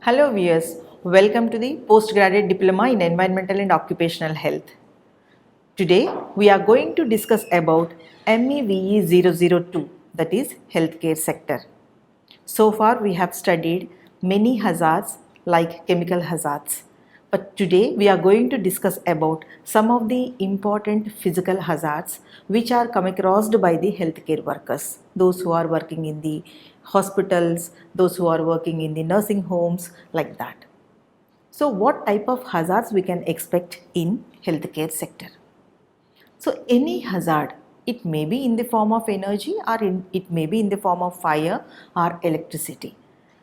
Hello viewers, welcome to the Postgraduate Diploma in Environmental and Occupational Health. Today we are going to discuss about MEVE 002, that is healthcare sector. So far we have studied many hazards like chemical hazards. But today we are going to discuss about some of the important physical hazards which are come across by the healthcare workers, those who are working in the hospitals, those who are working in the nursing homes, like that. So what type of hazards we can expect in healthcare sector? So any hazard, it may be in the form of energy or it may be in the form of fire or electricity.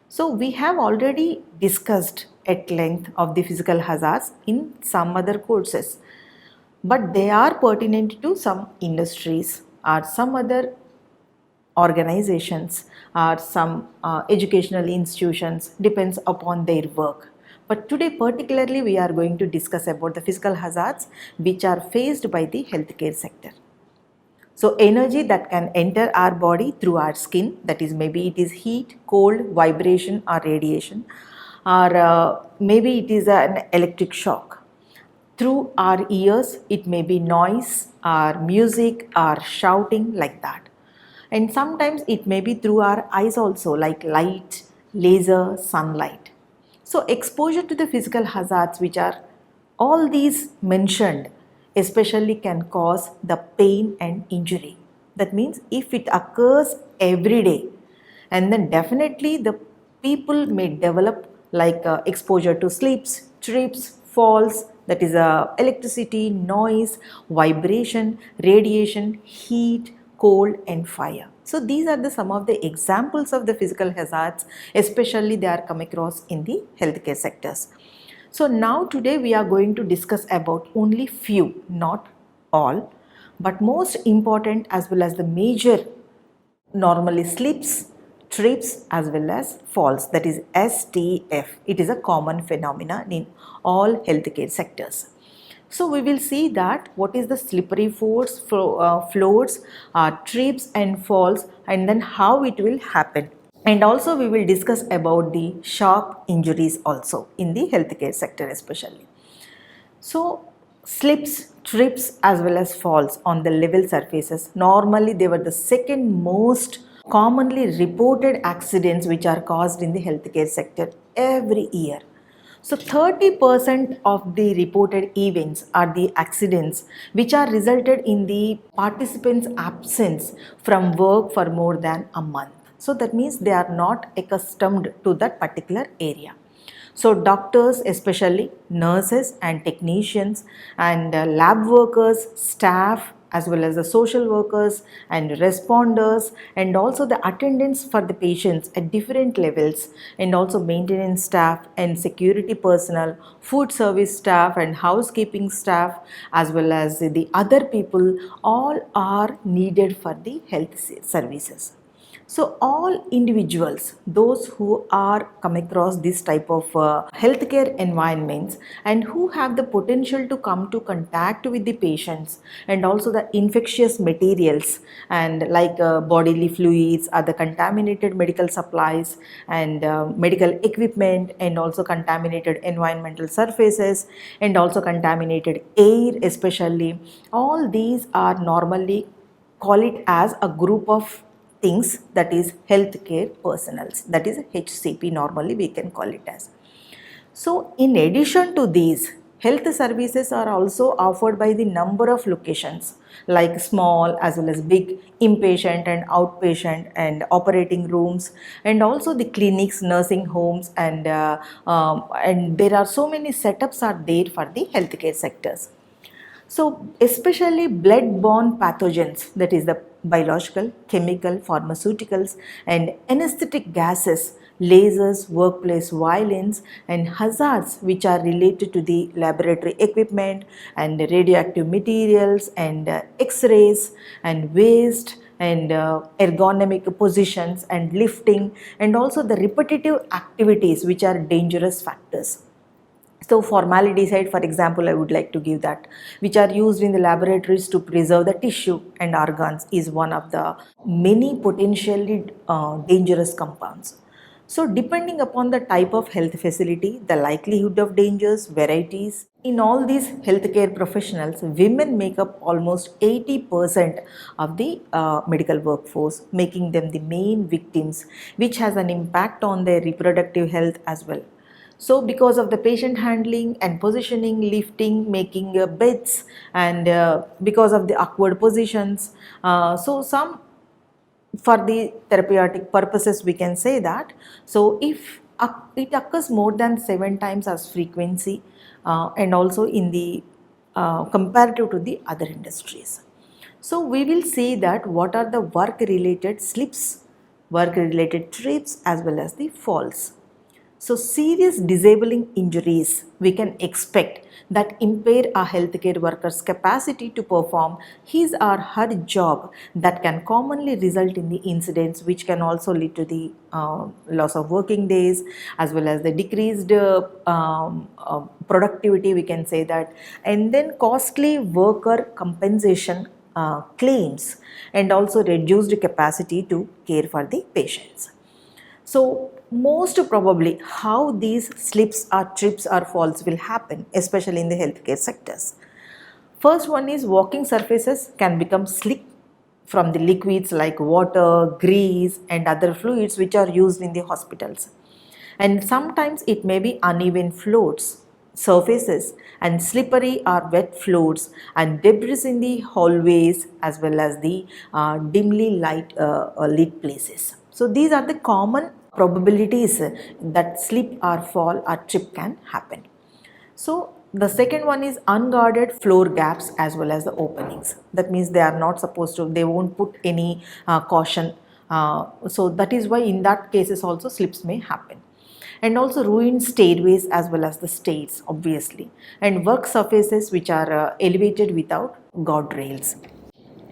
So we have already discussed at length of the physical hazards in some other courses, but they are pertinent to some industries or some other organizations or some educational institutions, depends upon their work. But today particularly we are going to discuss about the physical hazards which are faced by the healthcare sector. So energy that can enter our body through our skin, that is maybe it is heat, cold, vibration or radiation, or maybe it is an electric shock. Through our ears, it may be noise or music or shouting, like that. And sometimes it may be through our eyes also, like light, laser, sunlight. So exposure to the physical hazards which are all these mentioned especially can cause the pain and injury. That means if it occurs every day, and then definitely the people may develop like exposure to slips, trips, falls, that is electricity, noise, vibration, radiation, heat, cold and fire. So these are some of the examples of the physical hazards, especially they are come across in the healthcare sectors. So now today we are going to discuss about only few, not all, but most important as well as the major, normally slips, trips as well as falls, that is STF. It is a common phenomenon in all healthcare sectors. So we will see that what is the slippery floors, trips and falls, and then how it will happen. And also we will discuss about the shock injuries also in the healthcare sector especially. So slips, trips as well as falls on the level surfaces, normally they were the second most commonly reported accidents which are caused in the healthcare sector every year. So 30% of the reported events are the accidents which are resulted in the participants' absence from work for more than a month. So that means they are not accustomed to that particular area. So doctors, especially nurses and technicians and lab workers, staff, as well as the social workers and responders, and also the attendants for the patients at different levels, and also maintenance staff and security personnel, food service staff and housekeeping staff, as well as the other people, all are needed for the health services. So all individuals, those who are come across this type of healthcare environments and who have the potential to come to contact with the patients, and also the infectious materials and like bodily fluids or the contaminated medical supplies and medical equipment, and also contaminated environmental surfaces, and also contaminated air especially, all these are normally call it as a group of things, that is healthcare personnels, that is HCP normally we can call it as. So in addition to these, health services are also offered by the number of locations like small as well as big, inpatient and outpatient and operating rooms, and also the clinics, nursing homes, and there are so many setups are there for the healthcare sectors. So especially blood-borne pathogens, that is the biological, chemical, pharmaceuticals and anesthetic gases, lasers, workplace violence and hazards which are related to the laboratory equipment and radioactive materials and X-rays and waste and ergonomic positions and lifting, and also the repetitive activities which are dangerous factors. So formaldehyde, for example, I would like to give that, which are used in the laboratories to preserve the tissue and organs, is one of the many potentially dangerous compounds. So depending upon the type of health facility, the likelihood of dangers, varieties, in all these healthcare professionals, women make up almost 80% of the medical workforce, making them the main victims, which has an impact on their reproductive health as well. So because of the patient handling and positioning, lifting, making beds, and because of the awkward positions, so some for the therapeutic purposes we can say that. So if it occurs more than 7 times as frequency, and also in the comparative to the other industries. So we will see that what are the work related slips, work related trips, as well as the falls. So serious disabling injuries we can expect that impair a healthcare worker's capacity to perform his or her job, that can commonly result in the incidents which can also lead to the loss of working days, as well as the decreased productivity we can say that, and then costly worker compensation claims, and also reduced capacity to care for the patients. So most probably how these slips or trips or falls will happen, especially in the healthcare sectors. First one is walking surfaces can become slick from the liquids like water, grease, and other fluids which are used in the hospitals. And sometimes it may be uneven floors, surfaces, and slippery or wet floors, and debris in the hallways, as well as the dimly lit places. So these are the common probabilities that slip or fall or trip can happen. So the second one is unguarded floor gaps as well as the openings. That means they are not supposed to, they won't put any caution. So that is why in that cases also slips may happen. And also ruined stairways as well as the stairs obviously, and work surfaces which are elevated without guardrails.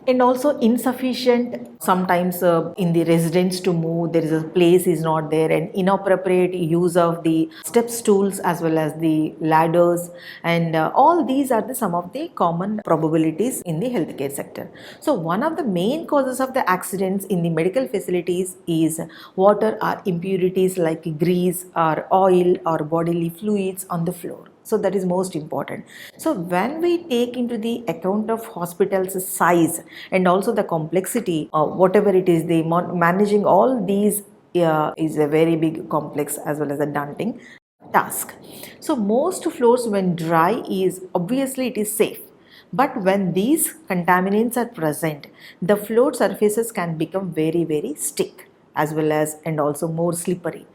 And also insufficient sometimes in the residents to move, there is a place is not there, and inappropriate use of the step stools as well as the ladders, and all these are the some of the common probabilities in the healthcare sector. So one of the main causes of the accidents in the medical facilities is water or impurities like grease or oil or bodily fluids on the floor. So that is most important. So when we take into the account of hospitals size and also the complexity, whatever it is, the managing all these is a very big complex as well as a daunting task. So most floors when dry is obviously it is safe. But when these contaminants are present, the floor surfaces can become very stick as well as and also more slippery.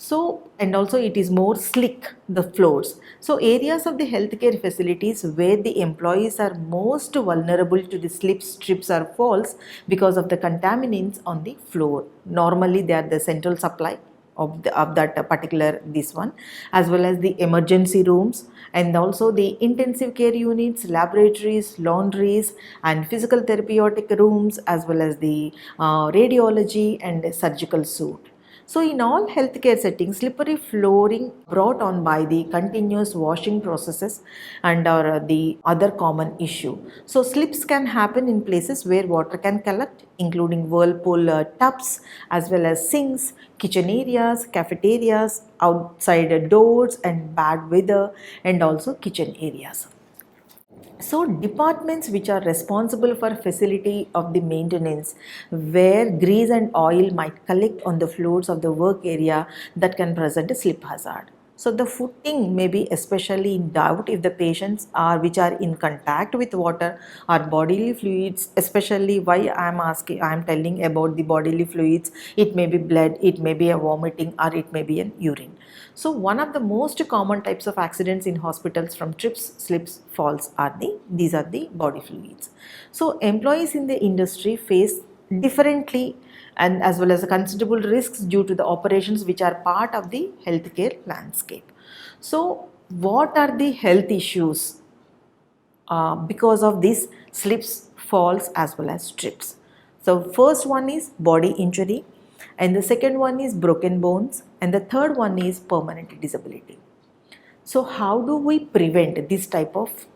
So, and also it is more slick, the floors. So areas of the healthcare facilities where the employees are most vulnerable to the slips, trips or falls because of the contaminants on the floor. Normally they are the central supply of that particular this one, as well as the emergency rooms, and also the intensive care units, laboratories, laundries, and physical therapeutic rooms, as well as the radiology and surgical suite. So in all healthcare settings, slippery flooring brought on by the continuous washing processes and are the other common issue. So slips can happen in places where water can collect, including whirlpool tubs, as well as sinks, kitchen areas, cafeterias, outside doors and bad weather, and also kitchen areas. So departments which are responsible for facility of the maintenance, where grease and oil might collect on the floors of the work area, that can present a slip hazard. So the footing may be especially in doubt if the patients are which are in contact with water or bodily fluids, especially why I am telling about the bodily fluids. It may be blood, it may be a vomiting, or it may be an urine. So one of the most common types of accidents in hospitals from trips, slips, falls are these are the body fluids. So employees in the industry face differently and as well as considerable risks due to the operations which are part of the healthcare landscape. So what are the health issues because of these slips, falls as well as trips? So first one is body injury, and the second one is broken bones, and the third one is permanent disability. So how do we prevent this type of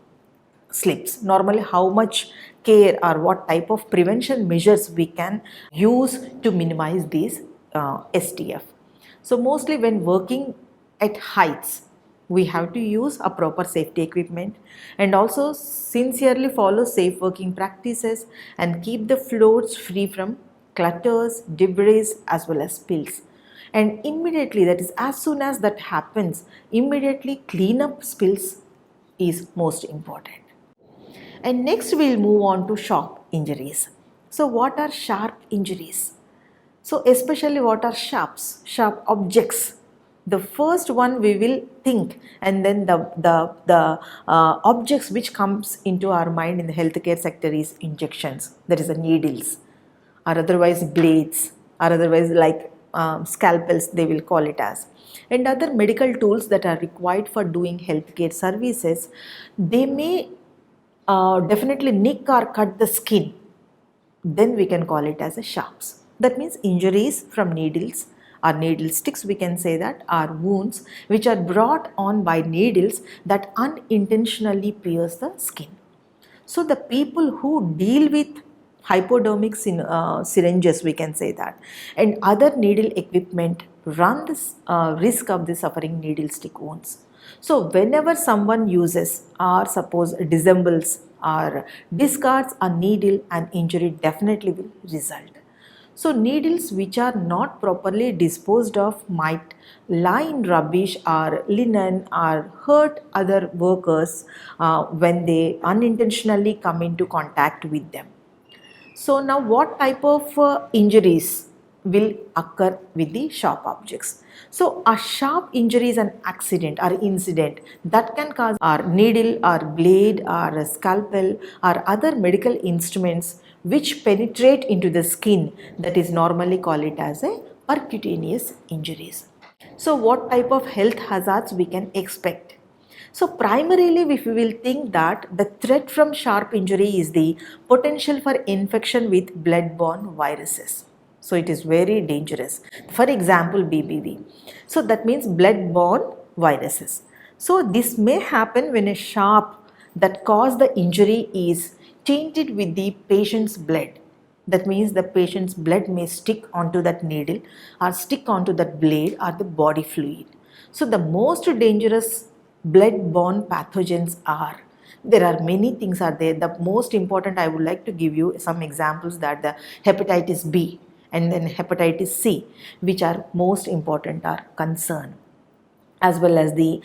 slips? Normally how much care or what type of prevention measures we can use to minimize these STF? So mostly when working at heights, we have to use a proper safety equipment and also sincerely follow safe working practices and keep the floors free from clutters, debris as well as spills. And immediately, that is as soon as that happens, immediately clean up spills is most important. And next we'll move on to sharp injuries. So what are sharp injuries? So especially what are sharp objects? The first one we will think, and then the objects which comes into our mind in the healthcare sector is injections, that is the needles, or otherwise blades, or otherwise like scalpels they will call it as, and other medical tools that are required for doing healthcare services. They may definitely nick or cut the skin, then we can call it as a sharps. That means injuries from needles or needle sticks, we can say that, are wounds which are brought on by needles that unintentionally pierce the skin. So the people who deal with hypodermic syringes, we can say that, and other needle equipment run this risk of the suffering needle stick wounds. So whenever someone uses or suppose disassembles or discards a needle, an injury definitely will result. So needles which are not properly disposed of might lie in rubbish or linen or hurt other workers when they unintentionally come into contact with them. So now what type of injuries will occur with the sharp objects? So a sharp injury is an accident or incident that can cause our needle or blade or a scalpel or other medical instruments which penetrate into the skin, that is normally called it as a percutaneous injuries. So what type of health hazards we can expect? So primarily if we will think that the threat from sharp injury is the potential for infection with blood-borne viruses. So it is very dangerous. For example, BBV. So that means blood-borne viruses. So this may happen when a sharp that caused the injury is tainted with the patient's blood. That means the patient's blood may stick onto that needle or stick onto that blade or the body fluid. So the most dangerous blood-borne pathogens are, there are many things are there. The most important, I would like to give you some examples, that the hepatitis B and then hepatitis C, which are most important, are concerned, as well as the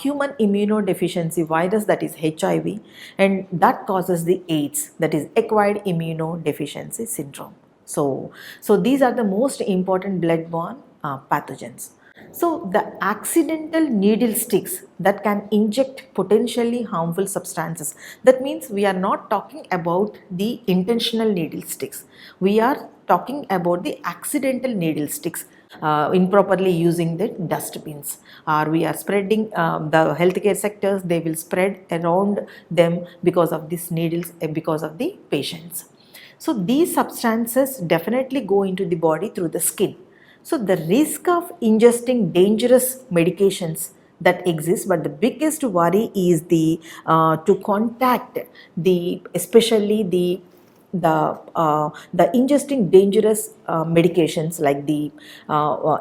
human immunodeficiency virus, that is HIV, and that causes the AIDS, that is acquired immunodeficiency syndrome. So these are the most important blood-borne pathogens. So the accidental needle sticks that can inject potentially harmful substances. That means we are not talking about the intentional needle sticks. We are talking about the accidental needle sticks, improperly using the dustbins, or we are spreading the healthcare sectors, they will spread around them because of these needles, because of the patients. So these substances definitely go into the body through the skin. So the risk of ingesting dangerous medications that exists, but the biggest worry is the to contact the, especially the ingesting dangerous medications like the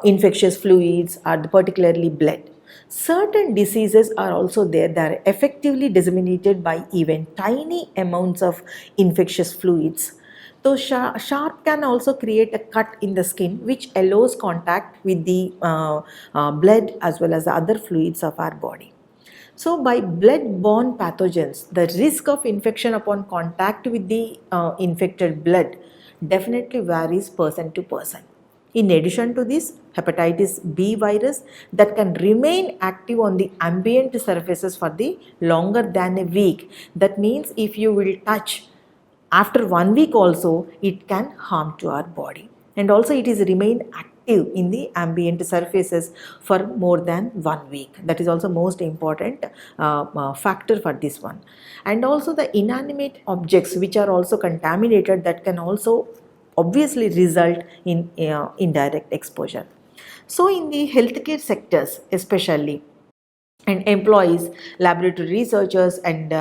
infectious fluids or particularly blood. Certain diseases are also there that are effectively disseminated by even tiny amounts of infectious fluids. So sharp can also create a cut in the skin which allows contact with the blood as well as the other fluids of our body. So by blood-borne pathogens, the risk of infection upon contact with the infected blood definitely varies person to person. In addition to this, hepatitis B virus that can remain active on the ambient surfaces for the longer than a week. That means if you will touch after 1 week also, it can harm to our body, and also it is remain active in the ambient surfaces for more than 1 week. That is also most important factor for this one. And also the inanimate objects which are also contaminated, that can also obviously result in indirect exposure. So in the healthcare sectors especially, and employees, laboratory researchers, and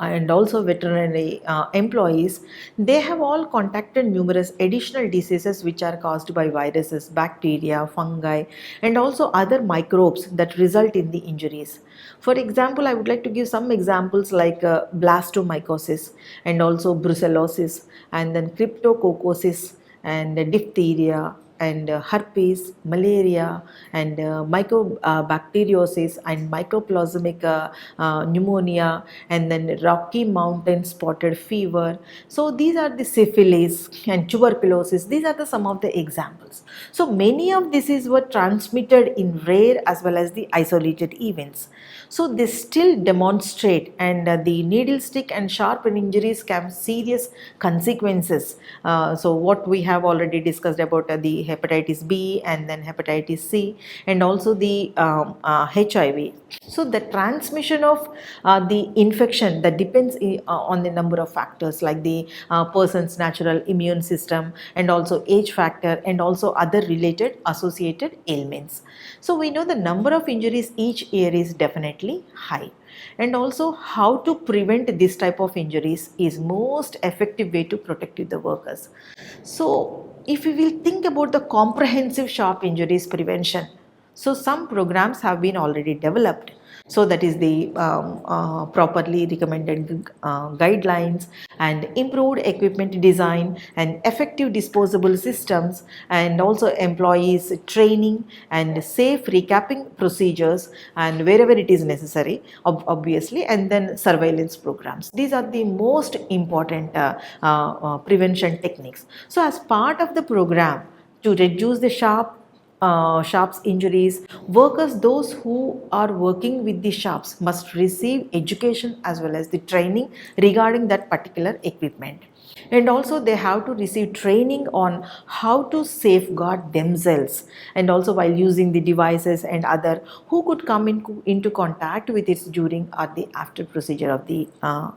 and also veterinary employees, they have all contacted numerous additional diseases which are caused by viruses, bacteria, fungi, and also other microbes that result in the injuries. For example, I would like to give some examples like blastomycosis and also brucellosis, and then cryptococcosis and diphtheria and herpes, malaria, and mycobacteriosis and mycoplasmic pneumonia, and then Rocky Mountain spotted fever. So these are the syphilis and tuberculosis. These are some of the examples. So many of diseases were transmitted in rare as well as the isolated events. So they still demonstrate, and the needle stick and sharp injuries can have serious consequences. So what we have already discussed about the hepatitis B and then hepatitis C, and also the HIV. So the transmission of the infection that depends on the number of factors like the person's natural immune system, and also age factor, and also other related associated ailments. So we know the number of injuries each year is definitely high, and also how to prevent this type of injuries is most effective way to protect the workers. So if we will think about the comprehensive sharp injuries prevention, so some programs have been already developed. So that is the properly recommended guidelines and improved equipment design and effective disposable systems, and also employees training and safe recapping procedures, and wherever it is necessary, obviously, and then surveillance programs. These are the most important prevention techniques. So as part of the program to reduce the sharps injuries, workers those who are working with the sharps must receive education as well as the training regarding that particular equipment, and also they have to receive training on how to safeguard themselves, and also while using the devices and other who could come into contact with it during or the after procedure of the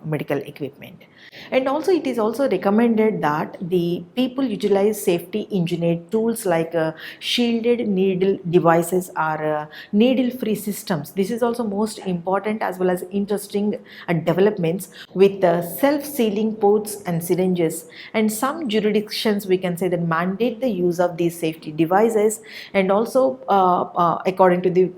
medical equipment. And also it is also recommended that the people utilize safety engineered tools like shielded needle devices or needle free systems. This is also most important as well as interesting developments with self sealing ports and syringes, and some jurisdictions we can say that mandate the use of these safety devices, and also according to the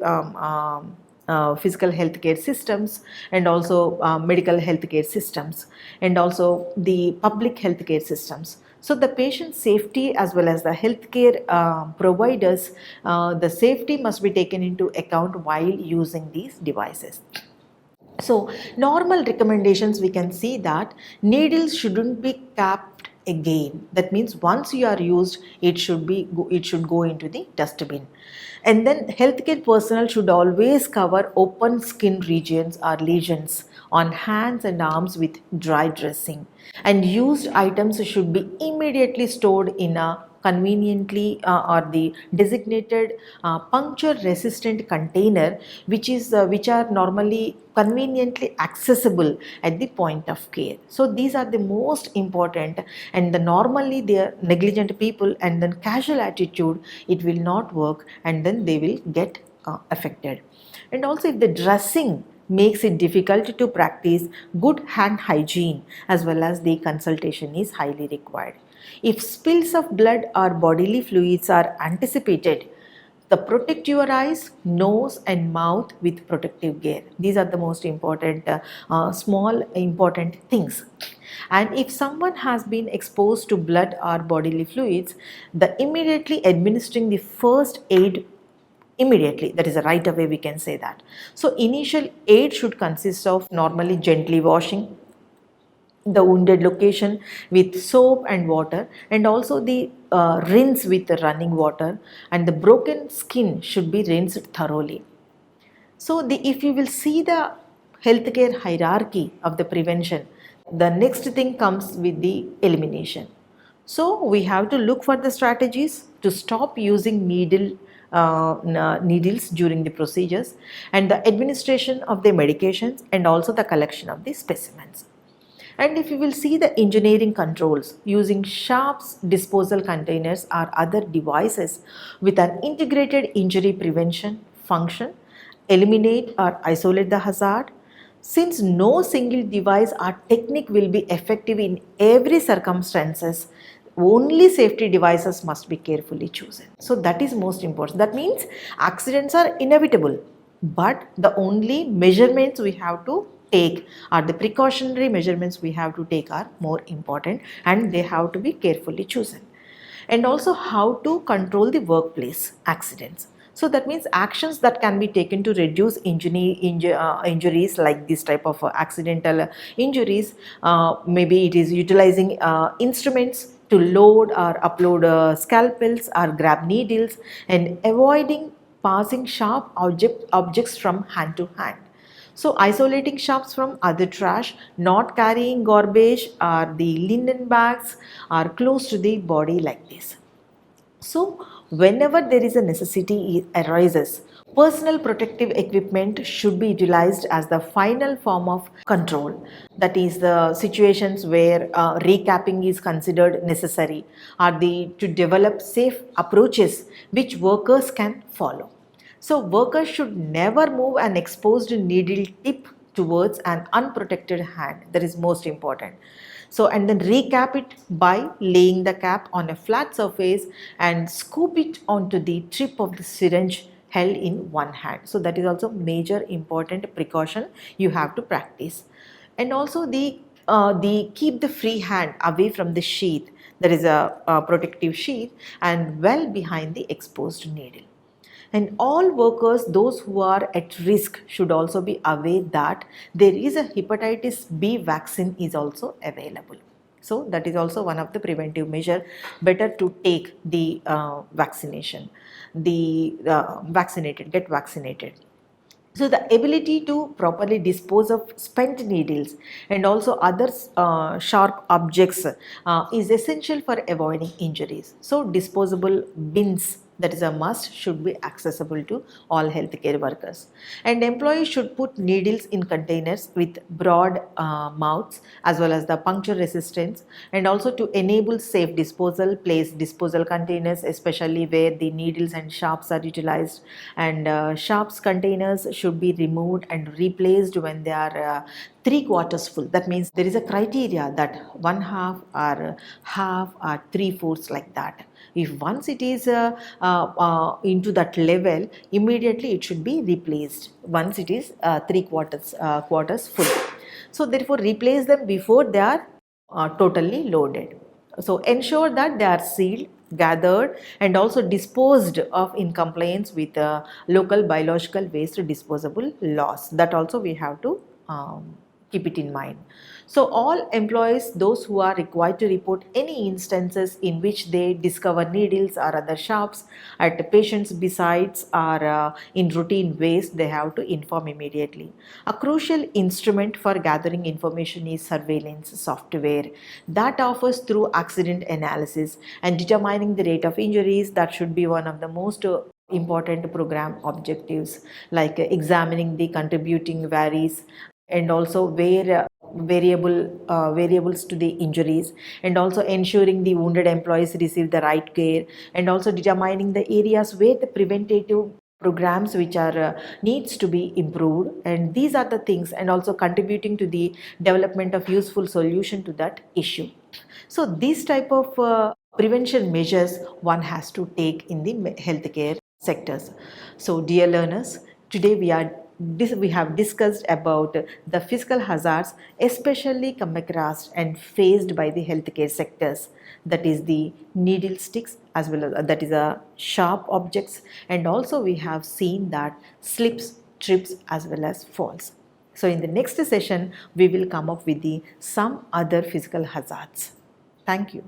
physical healthcare systems, and also medical healthcare systems, and also the public healthcare systems. So the patient safety as well as the healthcare providers, the safety must be taken into account while using these devices. So normal recommendations, we can see that needles shouldn't be capped again. That means once you are used, it should go into the dustbin. And then healthcare personnel should always cover open skin regions or lesions on hands and arms with dry dressing. And used items should be immediately stored in a conveniently or the designated puncture resistant container, which are normally conveniently accessible at the point of care. So these are the most important, and the normally they are negligent people and then casual attitude, it will not work, and then they will get affected. And also if the dressing makes it difficult to practice good hand hygiene, as well as the consultation is highly required. If spills of blood or bodily fluids are anticipated, protect your eyes, nose and mouth with protective gear. These are the most important small important things. And if someone has been exposed to blood or bodily fluids, the immediately administering the first aid immediately, that is right away, we can say that. So initial aid should consist of normally gently washing the wounded location with soap and water, and also the rinse with the running water, and the broken skin should be rinsed thoroughly. So if you will see the healthcare hierarchy of the prevention, the next thing comes with the elimination. So we have to look for the strategies to stop using needles during the procedures, and the administration of the medications, and also the collection of the specimens. And if you will see the engineering controls using sharps disposal containers or other devices with an integrated injury prevention function, eliminate or isolate the hazard. Since no single device or technique will be effective in every circumstances, only safety devices must be carefully chosen. So that is most important. That means accidents are inevitable, but the only measurements we have to take, or the precautionary measurements we have to take, are more important, and they have to be carefully chosen. And also how to control the workplace accidents. So that means actions that can be taken to reduce injuries like this type of accidental injuries. Maybe it is utilizing instruments to load or upload scalpels or grab needles, and avoiding passing sharp objects from hand to hand. So isolating sharps from other trash, not carrying garbage or the linen bags are close to the body like this. So whenever there is a necessity arises, personal protective equipment should be utilized as the final form of control. That is the situations where recapping is considered necessary, or to develop safe approaches which workers can follow. So workers should never move an exposed needle tip towards an unprotected hand. That is most important. So, and then recap it by laying the cap on a flat surface and scoop it onto the tip of the syringe held in one hand. So that is also major important precaution you have to practice. And also the keep the free hand away from the sheath. There is a protective sheath and well behind the exposed needle. And all workers, those who are at risk, should also be aware that there is a hepatitis B vaccine is also available. So that is also one of the preventive measure. Better to take the vaccination, get vaccinated. So the ability to properly dispose of spent needles and also other sharp objects is essential for avoiding injuries. So disposable bins, that is a must, should be accessible to all healthcare workers. And employees should put needles in containers with broad mouths as well as the puncture resistance, and also to enable safe disposal, place disposal containers especially where the needles and sharps are utilized, and sharps containers should be removed and replaced when they are 3/4 full. That means there is a criteria that 1/2 or half or 3/4 like that. If once it is into that level, immediately it should be replaced once it is 3/4 full. So therefore replace them before they are totally loaded. So ensure that they are sealed, gathered and also disposed of in compliance with local biological waste disposable laws. That also we have to keep it in mind. So all employees, those who are required to report any instances in which they discover needles or other sharps at patients besides or in routine waste, they have to inform immediately. A crucial instrument for gathering information is surveillance software that offers through accident analysis and determining the rate of injuries. That should be one of the most important program objectives, like examining the contributing varies and also where variables to the injuries, and also ensuring the wounded employees receive the right care, and also determining the areas where the preventative programs which are needs to be improved, and these are the things, and also contributing to the development of useful solution to that issue. So these type of prevention measures one has to take in the healthcare sectors. So dear learners, today we have discussed about the physical hazards especially come across and faced by the healthcare sectors, that is the needle sticks as well as that is a sharp objects, and also we have seen that slips, trips as well as falls. So in the next session we will come up with some other physical hazards. Thank you.